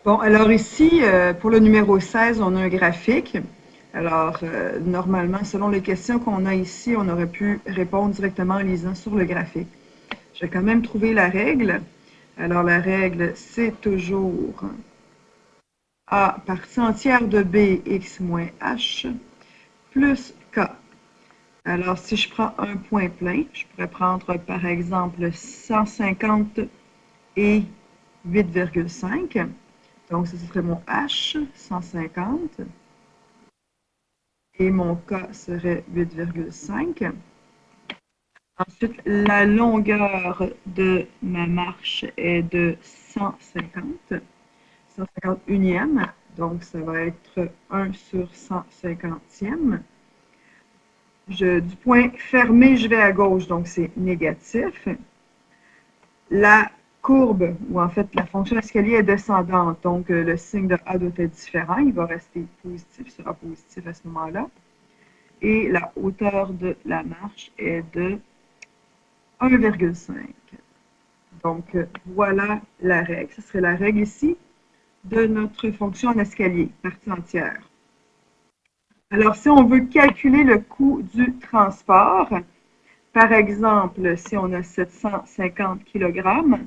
Bon, alors ici, pour le numéro 16, on a un graphique. Alors, normalement, selon les questions qu'on a ici, on aurait pu répondre directement en lisant sur le graphique. Je vais quand même trouver la règle. Alors, la règle, c'est toujours A partie entière de B, x moins h, plus K. Alors, si je prends un point plein, je pourrais prendre, par exemple, 150 et 8,5. Donc, ce serait mon H, 150. Et mon K serait 8,5. Ensuite, la longueur de ma marche est de 150 unièmes. Donc, ça va être 1 sur 150e. Du point fermé, je vais à gauche, donc c'est négatif. La courbe, ou en fait la fonction escalier est descendante, donc le signe de A doit être différent, il va rester positif, il sera positif à ce moment-là. Et la hauteur de la marche est de 1,5. Donc voilà la règle, ce serait la règle ici de notre fonction en escalier, partie entière. Alors si on veut calculer le coût du transport, par exemple, si on a 750 kg,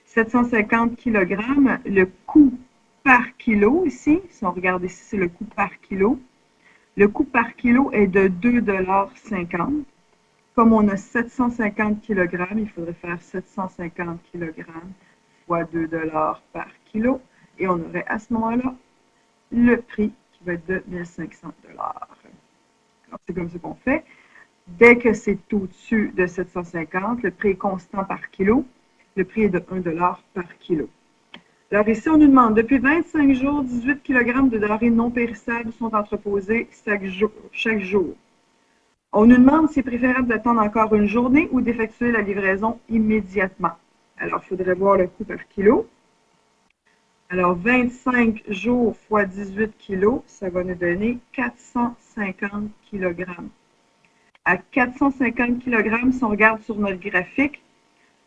750 kg, le coût par kilo ici, si on regarde ici, c'est le coût par kilo. Le coût par kilo est de 2,50 $. Comme on a 750 kg, il faudrait faire 750 kg fois 2 $ par kilo. Et on aurait à ce moment-là le prix qui va être de 1500 $. Alors, c'est comme ça qu'on fait. Dès que c'est au-dessus de 750, le prix est constant par kilo. Le prix est de 1 $ par kilo. Alors ici, on nous demande, depuis 25 jours, 18 kg de denrées non périssables sont entreposées chaque jour. On nous demande si c'est préférable d'attendre encore une journée ou d'effectuer la livraison immédiatement. Alors, il faudrait voir le coût par kilo. Alors, 25 jours fois 18 kg, ça va nous donner 450 kg. À 450 kg, si on regarde sur notre graphique,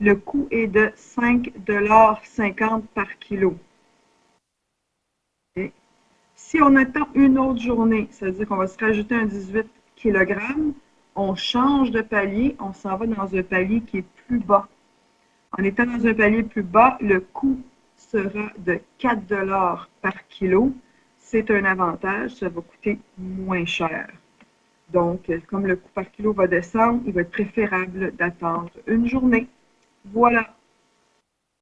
le coût est de 5,50 $ par kilo. Okay. Si on attend une autre journée, ça veut dire qu'on va se rajouter un 18 kg, on change de palier, on s'en va dans un palier qui est plus bas. En étant dans un palier plus bas, le coût sera de 4 $ par kilo. C'est un avantage, ça va coûter moins cher. Donc, comme le coût par kilo va descendre, il va être préférable d'attendre une journée. Voilà.